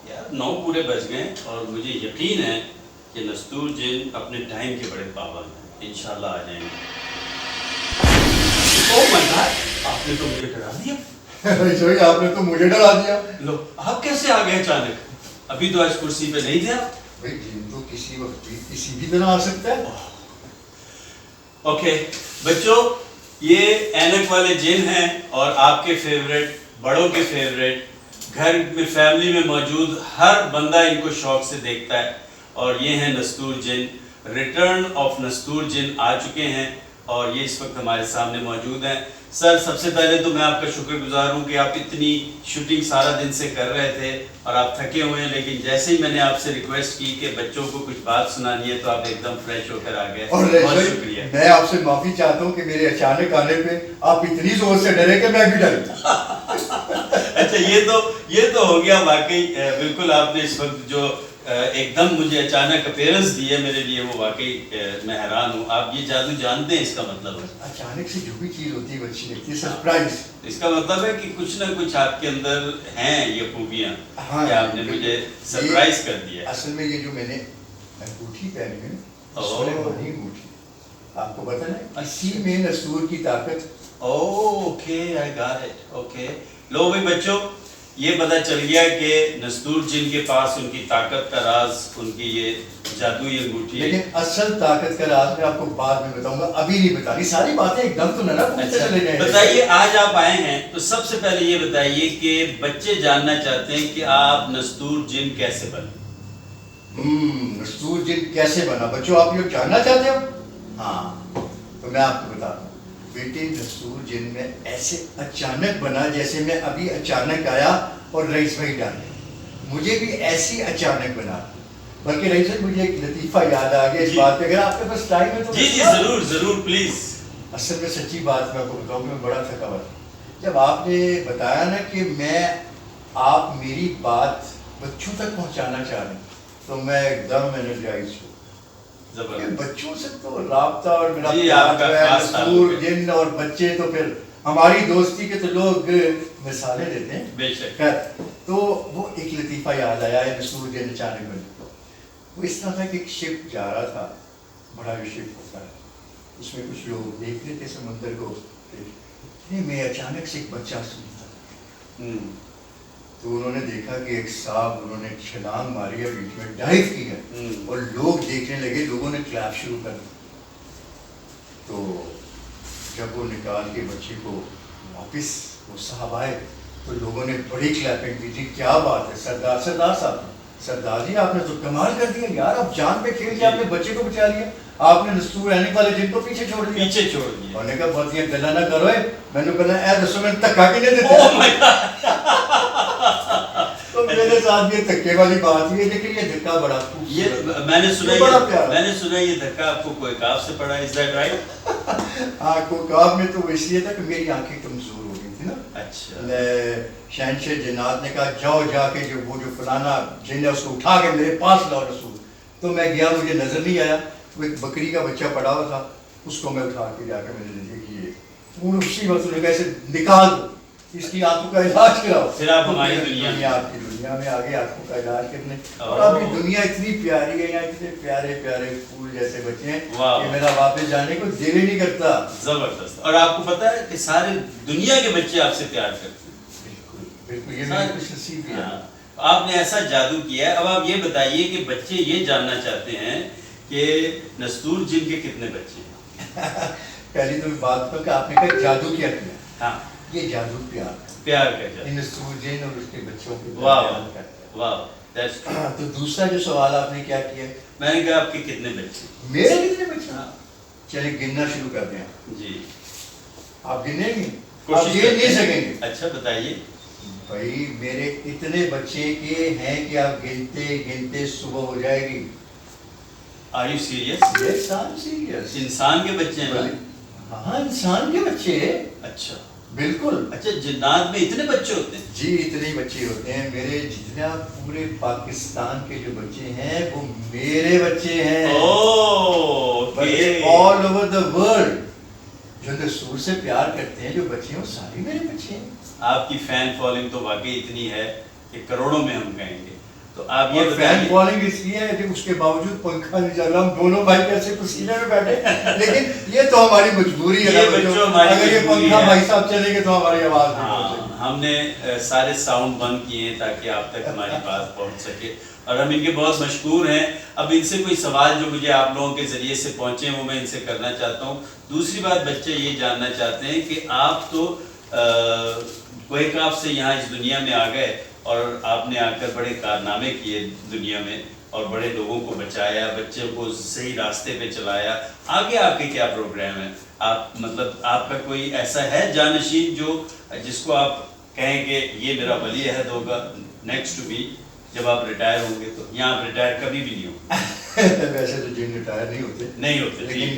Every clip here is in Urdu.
یار 9 پورے بج گئے اور مجھے یقین ہے کہ نستور جن اپنے ٹائم کے بڑے پابند ہیں، انشاءاللہ آ جائیں گے۔ اوہ مائی گاڈ، آپ نے تو مجھے ڈرا دیا۔ آپ نے تو مجھے ڈرا دیا۔ لو، آپ کیسے آ گئے اچانک؟ ابھی تو آج کرسی پہ نہیں تھے آپ۔ بھائی جن تو کسی وقت بھی کسی بھی طرح آ سکتا ہے۔ اوکے بچوں، یہ اینک والے جن ہیں اور آپ کے فیوریٹ، بڑوں کے فیوریٹ، گھر میں فیملی میں موجود ہر بندہ ان کو شوق سے دیکھتا ہے، اور یہ ہیں نستور جن۔ ریٹرن آف نستور جن آ چکے ہیں اور یہ اس وقت ہمارے سامنے موجود ہیں۔ سر، سب سے پہلے تو میں آپ کا شکر گزار ہوں کہ آپ اتنی شوٹنگ سارا دن سے کر رہے تھے اور آپ تھکے ہوئے ہیں، لیکن جیسے ہی میں نے آپ سے ریکویسٹ کی کہ بچوں کو کچھ بات سنانی ہے تو آپ ایک دم فریش ہو کر آ گئے۔ بہت شکریہ۔ میں آپ سے معافی چاہتا ہوں کہ میرے اچانک آنے پہ آپ اتنی زور سے ڈرے کہ میں بھی ڈر گیا۔ اچھا، یہ تو ہو گیا واقعی، بالکل آپ نے اس وقت جو ایک دم مجھے اچانک اپیرنس دی ہے میرے لیے، وہ واقعی میں حیران ہوں۔ آپ یہ جادو جانتے ہیں اس کا مطلب ہے؟ اچانک سے جو بھی چیز ہوتی ہے اچھی لگتی ہے، سرپرائز۔ اس کا مطلب ہے کہ کچھ نہ کچھ آپ کے اندر ہیں یہ خوبیاں کہ آپ نے مجھے سرپرائز کر دیا۔ اصل میں یہ جو میں نے انگوٹھی پہنی ہے نا، سلیمانی انگوٹھی، آپ کو پتہ ہے اسی میں نستور کی طاقت۔ Okay, I got it, okay. لو بھائی بچوں، یہ پتہ چل گیا کہ نستور جن کے پاس ان کی طاقت کا راز ان کی یہ جادوئی انگوٹھی ہے۔ لیکن اصل طاقت کا راز میں آپ کو بعد میں بتاؤں گا، ابھی نہیں بتانی، ساری باتیں ایک دم تو نہ پوچھتے چلے جائیں۔ بتائیے، آج آپ آئے ہیں تو سب سے پہلے یہ بتائیے کہ بچے جاننا چاہتے ہیں کہ آپ نستور جن کیسے بنے؟ نستور جن کیسے بنا؟ بچوں آپ یہ جاننا چاہتے ہو؟ ہاں، تو میں آپ کو بتاتا ہوں۔ بیٹے، نستور جن میں ایسے اچانک بنا جیسے میں ابھی اچانک آیا اور رئیس بھائی ڈالے، مجھے بھی ایسی اچانک بنا۔ بلکہ رئیس بھائی، مجھے ایک لطیفہ یاد آ گیا اس بات پہ، اگر آپ کے پاس ٹائم ہے تو۔ جی ضرور ضرور، پلیز۔ اصل میں سچی بات میں آپ کو بتاؤں کہ میں بڑا تھکا ہوا تھا جب آپ نے بتایا نا کہ آپ میری بات بچوں تک پہنچانا چاہ رہے ہیں، تو میں ایک دم انرجائز ہوں۔ بچوں سے تو رابطہ اور میرا پیار ہے، نستور جن اور بچے تو پھر ہماری دوستی کے تو لوگ مثالیں دیتے ہیں۔ بے شک۔ تو وہ ایک لطیفہ یاد آیا ہے نستور جن اچانک بنے۔ وہ اس طرح تھا کہ ایک شپ جا رہا تھا، بڑا جو شپ ہوتا ہے، اس میں کچھ لوگ دیکھ رہے تھے سمندر کو، میں اچانک سے ایک بچہ سنتا، تو انہوں نے دیکھا کہ ایک صاحب انہوں نے چھلانگ ماری ہے، بیچ میں ڈائیو کی ہے، اور لوگ دیکھنے لگے، لوگوں نے کلیپ شروع کر دی۔ تو جب وہ نکال کے بچے کو واپس وہ صاحب آئے تو لوگوں نے بڑی کلیپنگ کی تھی، کیا بات ہے سردار صاحب، سردار جی آپ نے تو کمال کر دیا یار، آپ جان پہ کھیل کے آپ نے بچے کو بچا لیا، آپ نے نستور اینک والے جن کو پیچھے چھوڑ دیا۔ انہوں نے کہا بہت یہ گلا نہ کرو، میں نے کہا اے دسو میں دھکا کے نہیں دیتے۔ تو میرے ساتھ یہ دھکے والی بات ہوئی ہے، لیکن یہ دھکا بڑا خوبصورت، میں نے سنا یہ دھکا آپ کو کوئکاف سے پڑا، is that right؟ ہاں، کوئکاف میں تو اس لیے تھا کہ میری آنکھیں کمزور ہو گئی تھی نا۔ اچھا۔ شہنشاہ جنات نے کہا جاؤ جا کے جو وہ جو فلانا جن ہے اس کو اٹھا کے میرے پاس لاؤ رسول۔ تو میں گیا، مجھے نظر نہیں آیا، وہ ایک بکری کا بچہ پڑا ہوا تھا، اس کو میں اٹھا کے جا کے میں نے دیکھا کہ یہ اسی وقت انہوں نے کہا اسے نکال دو، اس کی آنکھوں کا علاج کراؤ۔ پھر آپ ہماری دنیا آپ کی دنیا میں آگے آنکھوں کا علاج کرنے، اور اب یہ دنیا اتنی پیاری ہے، یہاں اتنے پیارے پیارے پھول جیسے بچے ہیں کہ میرا واپس جانے کو دل ہی نہیں کرتا۔ زبردست۔ اور آپ کو پتا ہے کہ سارے دنیا کے بچے آپ سے پیار کرتے ہیں۔ بالکل بالکل، یہ میری خوش نصیبی ہے۔ آپ نے ایسا جادو کیا ہے۔ اب آپ یہ بتائیے کہ بچے یہ جاننا چاہتے ہیں کہ نستور جن کے کتنے بچے ہیں؟ پہلی تو بات تو کہ آپ نے کہا جادو کیا کیا؟ ہاں، یہ جادو پیار کا جادو، نستور جن اور اس کے بچوں کے۔ واہ، تو دوسرا جو سوال آپ نے کیا کیا؟ میں نے کہا آپ کے کتنے بچے؟ میرے کتنے بچے؟ چلے گننا شروع کر دیں۔ جی، آپ گنیں گے؟ آپ گن نہیں سکیں گے؟ اچھا بتائیے۔ بھائی میرے اتنے بچے کے ہیں کہ آپ گنتے گنتے صبح ہو جائے گی۔ Are you serious؟ Yes, I'm serious۔ انسان کے بچے ہیں؟ ہاں، انسان کے بچے۔ اچھا بالکل۔ اچھا، جنات میں اتنے بچے ہوتے ہیں؟ جی اتنے بچے ہوتے ہیں، میرے جتنا پورے پاکستان کے جو بچے ہیں وہ میرے بچے ہیں۔ آل اوور دا ورلڈ جو نستور سے پیار کرتے ہیں، جو بچے ہیں وہ سارے میرے بچے ہیں۔ آپ کی فین فالوئنگ تو واقعی اتنی ہے کہ کروڑوں میں ہم کہیں گے۔ تو آپ یہ فین بتائیے فالوئنگ اس لیے ہے کہ اس کے باوجود پنکھا نہیں چل رہا، ہم دونوں بھائی کیسے پسینے میں بیٹھے، لیکن یہ تو ہماری مجبوری ہے، یہ بچوں ہماری اگر یہ مجبوری پنکھا ہے۔ بھائی صاحب چلیں گے تو ہماری آواز نہیں ہاں پہنچے گی۔ ہم نے سارے ساؤنڈ بند کیے ہیں تاکہ آپ تک ہماری بات پہنچ سکے، اور ہم ان کے بہت مشکور ہیں۔ اب ان سے کوئی سوال جو مجھے آپ لوگوں کے ذریعے سے پہنچے وہ میں ان سے کرنا چاہتا ہوں۔ دوسری بات، بچے یہ جاننا چاہتے ہیں کہ آپ تو کوہ کاف سے یہاں اس دنیا میں آ گئے اور آپ نے آ کر بڑے کارنامے کیے دنیا میں، اور بڑے لوگوں کو بچایا، بچوں کو صحیح راستے پہ چلایا۔ آگے آپ کے کیا پروگرام ہیں؟ آپ مطلب آپ کا کوئی ایسا ہے جانشین جو جس کو آپ کہیں کہ یہ میرا ولی عہد ہوگا نیکسٹ ٹو بی جب آپ ریٹائر ہوں گے؟ تو یہاں آپ ریٹائر کبھی بھی نہیں ہوں؟ ویسے تو جن ریٹائر نہیں ہوتے، نہیں ہوتے، لیکن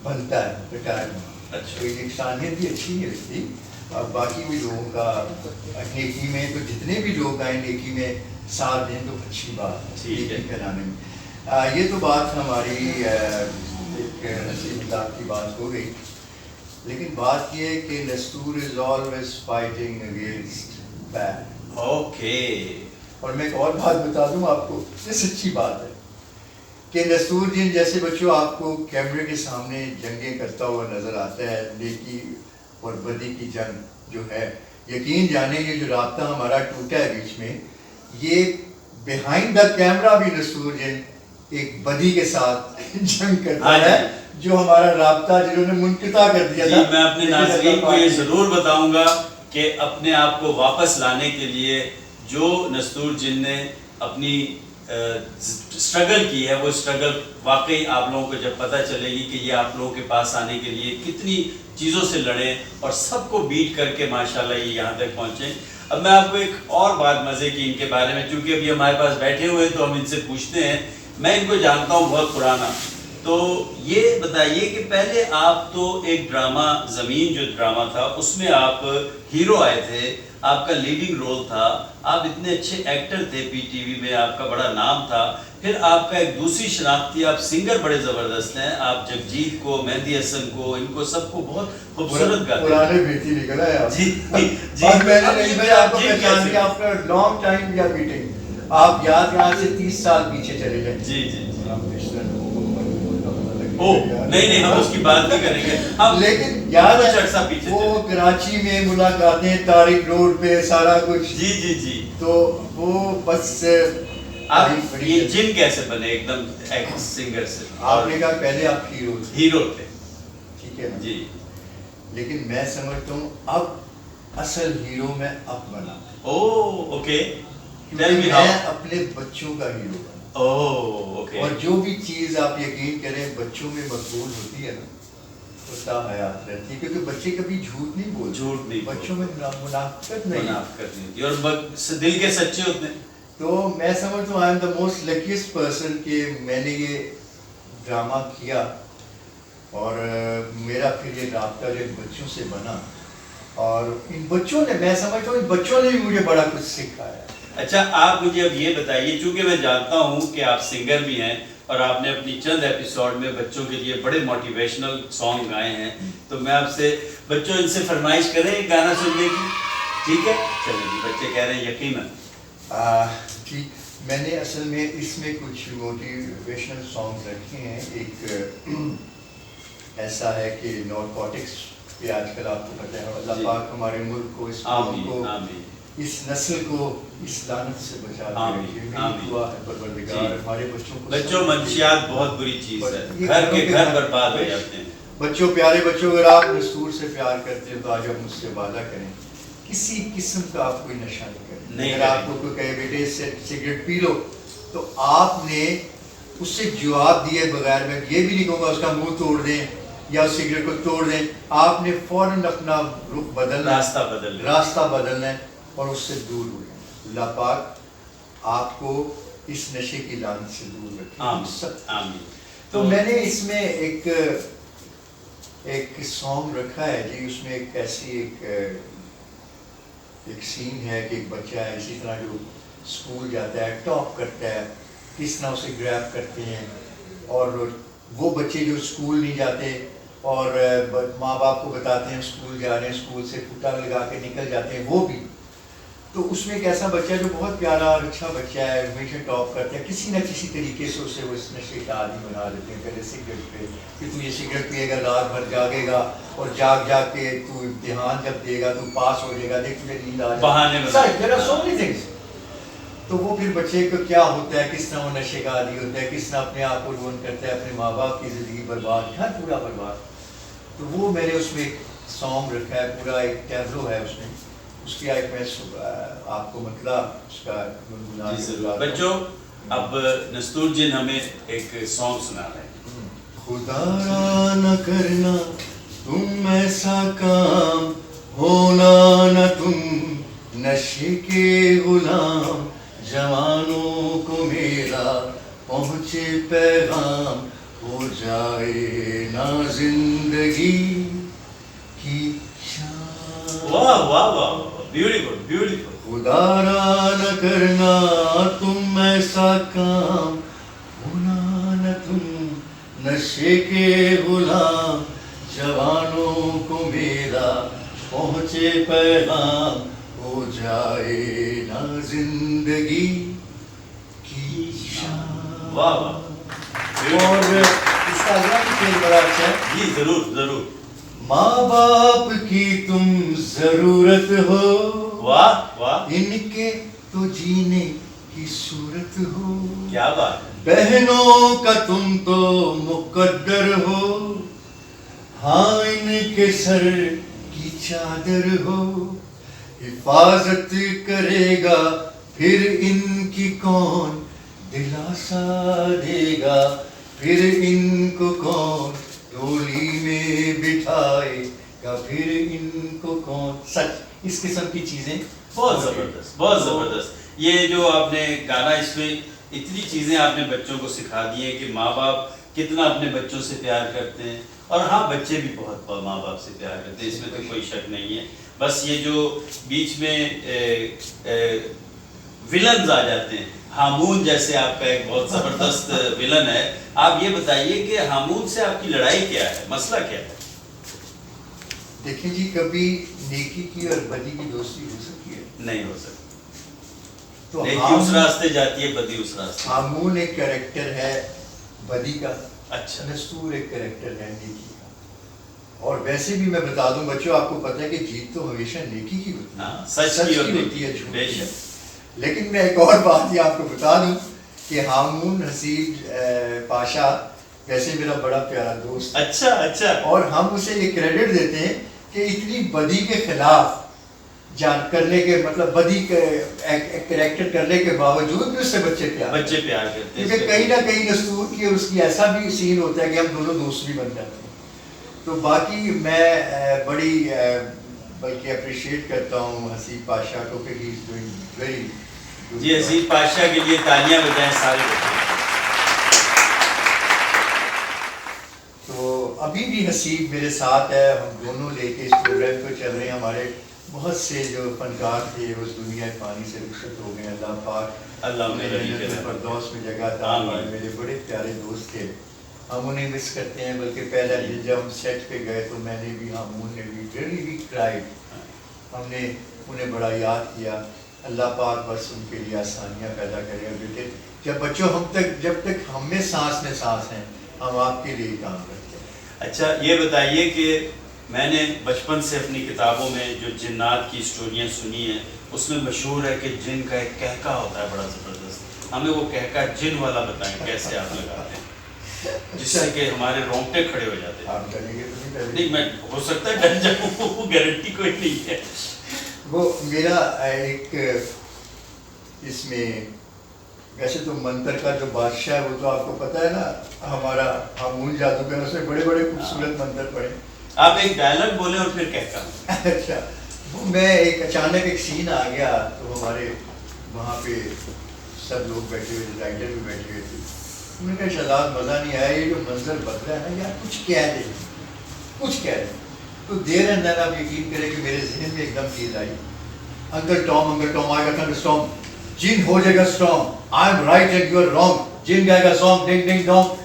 بنتا ہے ریٹائر ہونا۔ اچھا، کوئی انسانیت بھی اچھی نہیں لگتی، اور باقی بھی لوگوں کا نیکی میں تو جتنے بھی لوگ آئیں نیکی میں ساتھ دیں تو اچھی بات ہے ٹھیک ہے۔ نیکی پھیلانے میں۔ یہ تو بات ہماری ایک ہنسی مذاق کی بات ہو گئی، لیکن بات یہ ہے کہ Nestor is always fighting against bad. Okay, اور میں ایک اور بات بتا دوں آپ کو، یہ سچی بات ہے کہ نستور جن جیسے بچوں آپ کو کیمرے کے سامنے جنگیں کرتا ہوا نظر آتا ہے، نیکی اور بدی کی جنگ جو ہے، یقین جانیں یہ جو رابطہ ہمارا ٹوٹا ہے بیچ میں، یہ بیہائنڈ دا کیمرہ بھی نستور جن ایک بدی کے ساتھ جنگ کرتا ہے، جو ہمارا رابطہ جنہوں نے منقطع کر دیا تھا۔ میں اپنے ناظرین کو یہ ضرور بتاؤں گا کہ اپنے آپ کو واپس لانے کے لیے جو نستور جن نے اپنی اسٹرگل کی ہے، وہ اسٹرگل واقعی آپ لوگوں کو جب پتہ چلے گی کہ یہ آپ لوگوں کے پاس آنے کے لیے کتنی چیزوں سے لڑے اور سب کو بیٹ کر کے ماشاءاللہ یہ یہاں تک پہنچے۔ اب میں آپ کو ایک اور بات مزے کی ان کے بارے میں، چونکہ ابھی ہمارے پاس بیٹھے ہوئے تو ہم ان سے پوچھتے ہیں۔ میں ان کو جانتا ہوں بہت پرانا، تو یہ بتائیے کہ پہلے آپ تو ایک ڈرامہ زمین جو ڈرامہ تھا اس میں آپ ہیرو آئے تھے، آپ کا لیڈنگ رول تھا، آپ اتنے اچھے ایکٹر تھے، پی ٹی وی میں آپ کا بڑا نام تھا۔ پھر آپ کا ایک دوسری شناخت تھی، آپ سنگر بڑے زبردست ہیں، آپ جگجیت کو، مہندی حسن کو، ان کو سب کو بہت خوبصورت گاتے ہیں۔ پرانے بیٹی نکلا ہے آپ۔ جی جی، اور میں نے نہیں بھائی آپ کو پہچان کیا، after long time we are meeting. آپ یاد یہاں سے 30 سال پیچھے چلے جائیں۔ جی جی، نہیں ہم اس کی بات نہیں کریں گے، لیکن یاد کچھ عرصہ پیچھے وہ کراچی میں ملاقاتیں، طارق روڈ پہ سارا کچھ۔ جی جی جی، تو وہ بس آپ یہ جن کیسے بنے ایک دم سنگر سے؟ آپ نے کہا پہلے آپ ہیرو تھے، ٹھیک ہے جی، لیکن میں سمجھتا ہوں اب اصل ہیرو میں اب بنا۔ اوکے، میں اپنے بچوں کا ہیرو بنا۔ اور جو بھی چیز آپ یقین کریں بچوں میں مقبول ہوتی ہے نا، وہ تا حیات رہتی ہے، کیونکہ بچے کبھی جھوٹ نہیں بولتے، بچوں میں منافقت نہیں ہوتی اور دل کے سچے ہوتے ہیں۔ تو میں سمجھتا ہوں I am the most لکیسٹ person کہ میں نے یہ ڈرامہ کیا، اور میرا پھر یہ رابطہ جو بچوں سے بنا، اور ان بچوں نے، میں سمجھتا ہوں ان بچوں نے بھی مجھے بڑا کچھ سکھایا۔ اچھا، آپ مجھے اب یہ بتائیے، چونکہ میں جانتا ہوں کہ آپ سنگر بھی ہیں اور آپ نے اپنی چند ایپیسوڈ میں بچوں کے لیے بڑے موٹیویشنل سانگ گائے ہیں، تو میں آپ سے بچوں ان سے فرمائش کریں گانا سننے کی، ٹھیک ہے؟ چلیں جی، بچے کہہ رہے ہیں یقیناً۔ ٹھیک، میں نے اصل میں اس میں کچھ موٹیویشنل سانگز رکھے ہیں۔ ایک ایسا ہے کہ نارکوٹکس پہ آج کل آپ کو پتہ ہے، اللہ پاک ہمارے ملک کو، اس قوم کو، اس نسل کو اس لعنت سے بچا کے رکھے۔ میری دعا ہے پروردگار ہمارے بچوں کو۔ بچوں منشیات بہت بری چیز ہے، گھر کے گھر برباد ہو جاتے ہیں۔ بچوں، پیارے بچوں، اگر آپ نستور سے پیار کرتے ہیں تو آج آپ مجھ سے وعدہ کریں کسی قسم کا آپ کوئی نشہ نہیں کریں۔ اگر آپ کو کوئی کہے بیٹے سگریٹ پی لو، تو آپ نے اس سے جواب دیے بغیر، میں یہ بھی نہیں کہوں گا اس کا منہ توڑ دیں یا سگریٹ کو توڑ دیں، آپ نے فوراً اپنا رخ بدلنا، راستہ بدلنا ہے اور اس سے دور ہو جائیں۔ اللہ پاک آپ کو اس نشے کی لعنت سے دور رکھے۔ آمین۔ تو میں نے اس میں ایک سانگ رکھا ہے جی، اس میں ایک ایسی ایک سین ہے کہ ایک بچہ ہے اسی طرح جو اسکول جاتا ہے، ٹاپ کرتا ہے، کس طرح اسے گریب کرتے ہیں، اور وہ بچے جو اسکول نہیں جاتے اور ماں باپ کو بتاتے ہیں اسکول جا رہے ہیں، اسکول سے پھٹا لگا کے نکل جاتے ہیں، وہ بھی تو اس میں ایک ایسا بچہ ہے جو بہت پیارا اور اچھا بچہ ہے, ہمیشہ ٹاپ کرتا ہے, کسی نہ کسی طریقے سے اسے وہ اس نشے کا عادی بنا دیتے ہیں. پہلے سگریٹ پہ کہ تو یہ سگریٹ پیے گا, رات بھر جاگے گا, اور جاگ جاگ کے تو امتحان جب دے گا تو پاس ہو جائے گا, دیکھ تجھے نیند آ جائے گا. تو وہ پھر بچے کو کیا ہوتا ہے, کس طرح وہ نشے کا عادی ہوتا ہے, کس طرح اپنے آپ کو رون کرتا ہے, اپنے ماں باپ کی زندگی برباد, گھر پورا برباد. تو وہ میں نے اس میں ایک سانگ رکھا ہے, پورا ایک ٹیبلو ہے اس میں, اس کی ایک میں آپ کو مطلب اس کا گنگنا. بچوں اب نستور جن ہمیں ایک سانگ سنا رہے ہیں. خدا را نہ کرنا تم ایسا کام, ہونا نہ تم نشے کے غلام, جوانوں کو میرا پہنچے پیغام, ہو جائے نہ زندگی کی شان. واہ واہ واہ, بیوٹیفل بیوٹیفل. خدا را نہ کرنا تم ایسا کام, ہونا نہ تم نشے کے غلام, جوانوں کو میرا پہنچے پیغام, ہو جائے نہ زندگی کی شان. واہ واہ. اور اس کا اگلا بھی شعر بڑا اچھا ہے. جی ضرور ضرور. ماں باپ کی تم ضرورت ہو, واہ واہ, ان کے تو جینے کی صورت ہو, کیا بات ہے. بہنوں کا تم تو مقدر ہو, ہاں ان کے سر کی چادر ہو, حفاظت کرے گا پھر ان کی کون, دلاسا دے گا پھر ان کو کون, ڈولی میں بٹھائے گا پھر ان کو کون. سچ اس قسم کی چیزیں بہت زبردست بہت زبردست. یہ جو آپ نے گانا, اس میں اتنی چیزیں آپ نے بچوں کو سکھا دی ہیں کہ ماں باپ کتنا اپنے بچوں سے پیار کرتے ہیں, اور ہاں بچے بھی بہت ماں باپ سے پیار کرتے ہیں, اس میں تو کوئی شک نہیں ہے. بس یہ جو بیچ میں ولنز آ جاتے ہیں, ہامون جیسے آپ کا ایک بہت زبردست ولن ہے, آپ یہ بتائیے کہ ہامون سے آپ کی لڑائی کیا ہے, مسئلہ کیا ہے؟ دیکھیں جی, کبھی نیکی کی اور بدی کی دوستی ہو سکتی ہے؟ نہیں ہو سکتی. تو نیکی اس راستے جاتی ہے, بدی اس راستے. ہامون ایک کریکٹر ہے بدی کا, اچھا. نستور ایک کریکٹر ہے نیکی کا. اور ویسے بھی میں بتا دوں بچوں, آپ کو پتہ ہے کہ جیت تو ہمیشہ نیکی کی ہوتی ہے, سچ کی ہوتی ہے, جھوٹ بے کی. شک. لیکن میں ایک اور بات یہ آپ کو بتا دوں کہ ہامون حسیب پاشا ویسے میرا بڑا پیارا دوست. اچھا اچھا. اور ہم اسے یہ کریڈٹ دیتے ہیں کہ اتنی بدی کے خلاف جان کرنے کے, مطلب بدی کے کریکٹر کرنے کے باوجود بھی اس سے بچے پیار کرتے ہیں, کیونکہ کہیں نہ کہیں نستور کی اور اس کی ایسا بھی سین ہوتا ہے کہ ہم دونوں دوست بھی بن جاتے ہیں. تو باقی میں بڑی بلکہ اپریشیٹ کرتا ہوں حسیب پاشا کو کہ ہی از ڈوئنگ ویری. جی حسیب پاشا کے لیے تالیاں بجائیں سارے بچے. تو ابھی بھی حسیب میرے ساتھ ہے, ہم دونوں لے کے اس پروگرام کو چل رہے ہیں. ہمارے بہت سے جو فنکار تھے اس دنیا پانی سے رخصت ہو گئے, اللہ پاک اللہ انہیں فردوس میں جگہ عطا فرمائے. میرے بڑے پیارے دوست تھے, ہم انہیں مس کرتے ہیں. بلکہ پہلا دن جب ہم سیٹ پہ گئے تو میں نے بھی, ہم نے بھی ریلی وی کرائیڈ, ہم نے انہیں بڑا یاد کیا. اللہ پاک بس ان کے لیے آسانیاں پیدا کرے. بیٹے جب بچوں جب تک ہم میں سانس ہیں, ہم آپ کے لیے کام کرتے ہیں. اچھا یہ بتائیے کہ میں نے بچپن سے اپنی کتابوں میں جو جنات کی اسٹوریاں سنی ہیں, اس میں مشہور ہے کہ جن کا ایک کہکا ہوتا ہے بڑا زبردست. ہمیں وہ کہکا جن والا بتائیں, کیسے آپ لگاتے ہیں جس سے کہ ہمارے رونگٹے کھڑے ہو جاتے ہیں. آپ کریں گے تو نہیں, میں ہو سکتا ہے ڈر جاؤں, وہ گارنٹی کوئی نہیں ہے. وہ میرا ایک اس میں ویسے تو منتر کا جو بادشاہ ہے وہ تو آپ کو پتہ ہے نا, ہمارا ہامون جادوگر, اس نے بڑے بڑے خوبصورت منتر پڑھے. آپ ایک ڈائلاگ بولیں اور پھر کہتا ہوں. اچھا, وہ میں ایک اچانک ایک سین آ گیا, تو ہمارے وہاں پہ سب لوگ بیٹھے ہوئے تھے, رائٹر بھی بیٹھے ہوئے تھے. انہوں نے کہا شہزاد مزہ نہیں آیا, یہ جو منظر بدلا ہے نا یار, کچھ کہہ دیں. تو دیر اندر آپ یقین کریں کہ میرے ذہن میں ایک دم چیز آئی, انکل ٹام آئے گا تھنڈر اسٹارم, جن ہو جائے گا storm, I am right and you are wrong, جن گائے گا سانگ ڈنگ ڈنگ ڈونگ